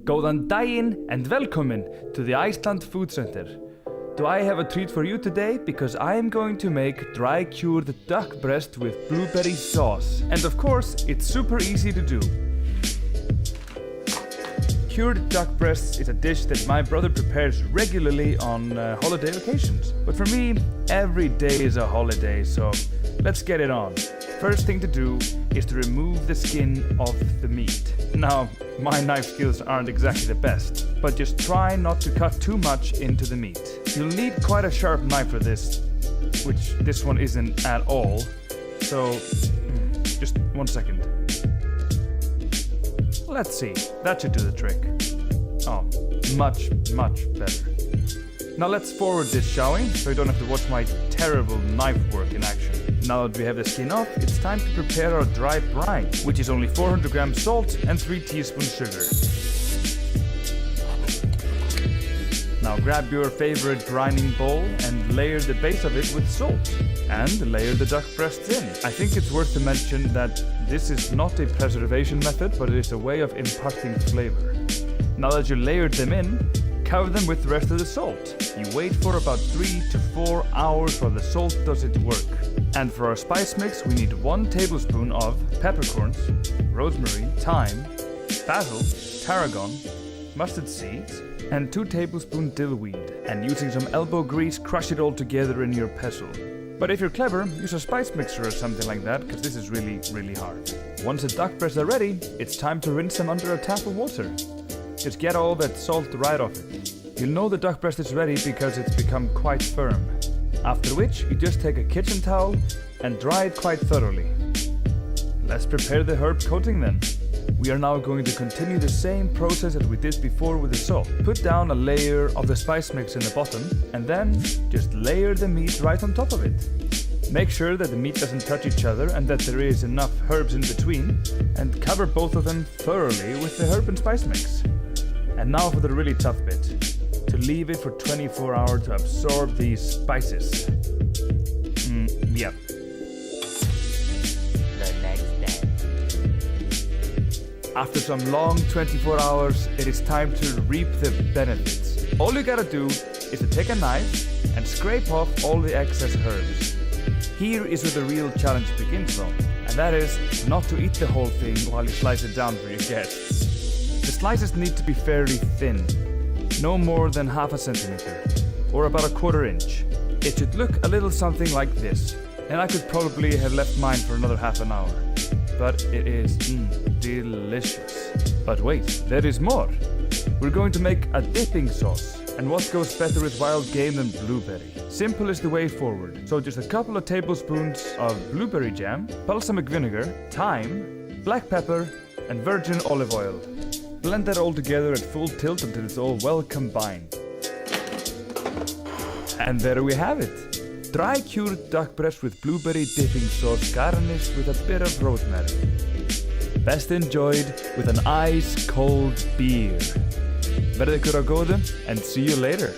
Góðan daginn and velkomin to the Iceland Food Centre. Do I have a treat for you today because I am going to make dry cured duck breast with blueberry sauce. And of course, it's super easy to do. Cured duck breast is a dish that my brother prepares regularly on holiday occasions. But for me, every day is a holiday, so let's get it on. First thing to do is to remove the skin of the meat. Now, my knife skills aren't exactly the best, but just try not to cut too much into the meat. You'll need quite a sharp knife for this, which this one isn't at all. So, just 1 second. Let's see, that should do the trick. Oh, much better. Now let's forward this, shall we? So you don't have to watch my terrible knife work in action. Now that we have the skin off, it's time to prepare our dry brine, which is only 400 grams salt and 3 teaspoons sugar. Now grab your favorite brining bowl and layer the base of it with salt. And layer the duck breasts in. I think it's worth to mention that this is not a preservation method, but it is a way of imparting flavor. Now that you layered them in, cover them with the rest of the salt. You wait for about 3 to 4 hours while the salt does its work. And for our spice mix, we need 1 tablespoon of peppercorns, rosemary, thyme, basil, tarragon, mustard seeds, and 2 tablespoons dill weed. And using some elbow grease, crush it all together in your pestle. But if you're clever, use a spice mixer or something like that, because this is really hard. Once the duck breasts are ready, it's time to rinse them under a tap of water. Just get all that salt right off it. You'll know the duck breast is ready because it's become quite firm. After which, you just take a kitchen towel and dry it quite thoroughly. Let's prepare the herb coating then. We are now going to continue the same process as we did before with the salt. Put down a layer of the spice mix in the bottom and then just layer the meat right on top of it. Make sure that the meat doesn't touch each other and that there is enough herbs in between, and cover both of them thoroughly with the herb and spice mix. And now for the really tough bit. To leave it for 24 hours to absorb these spices. Yep. The next day. After some long 24 hours, it is time to reap the benefits. All you gotta do is to take a knife and scrape off all the excess herbs. Here is where the real challenge begins from, and that is not to eat the whole thing while you slice it down for your guests. The slices need to be fairly thin. No more than 1/2 centimeter, or about 1/4 inch. It should look a little something like this, and I could probably have left mine for another half an hour. But it is delicious. But wait, there is more. We're going to make a dipping sauce, and what goes better with wild game than blueberry? Simple is the way forward. So just a couple of tablespoons of blueberry jam, balsamic vinegar, thyme, black pepper, and virgin olive oil. Blend that all together at full tilt until it's all well combined. And there we have it. Dry cured duck breast with blueberry dipping sauce garnished with a bit of rosemary. Best enjoyed with an ice cold beer. Verið ykkur á góðu and see you later.